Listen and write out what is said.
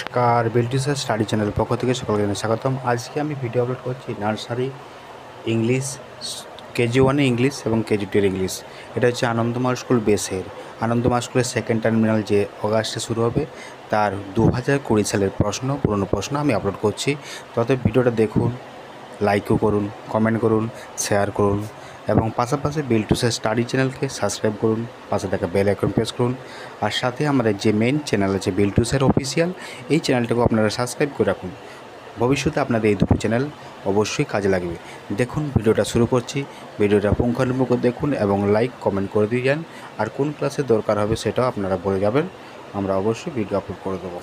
নমস্কার, বিলটিসের স্টাডি চ্যানেলের পক্ষ থেকে সকলকে জানাই স্বাগতম। আজকে আমি ভিডিও আপলোড করছি নার্সারি ইংলিশ, কেজি ওয়ানে ইংলিশ এবং কেজি টুয়ের ইংলিশ। এটা হচ্ছে আনন্দমার্গ স্কুল বেসের। আনন্দমার্গ স্কুলের সেকেন্ড টার্মিনাল যে অগাস্টে শুরু হবে তার 2020 সালের পুরনো প্রশ্ন আমি আপলোড করছি। তত ভিডিওটা দেখুন, লাইকও করুন, কমেন্ট করুন, শেয়ার করুন এবং পাশাপাশি বিলটুসের স্টাডি চ্যানেলকে সাবস্ক্রাইব করুন, পাশে থাকা বেল আইকন প্রেস করুন। আর সাথে আমাদের যে মেন চ্যানেল আছে বিলটুসের অফিসিয়াল, এই চ্যানেলটাকেও আপনারা সাবস্ক্রাইব করে রাখুন। ভবিষ্যতে আপনাদের এই দুটো চ্যানেল অবশ্যই কাজে লাগবে। দেখুন, ভিডিওটা শুরু করছি। ভিডিওটা পুঙ্খানুপুঙ্খ দেখুন এবং লাইক কমেন্ট করে দিয়ে যান। আর কোন ক্লাসে দরকার হবে সেটাও আপনারা বলে যাবেন, আমরা অবশ্যই ভিডিও আপলোড করে দেবো।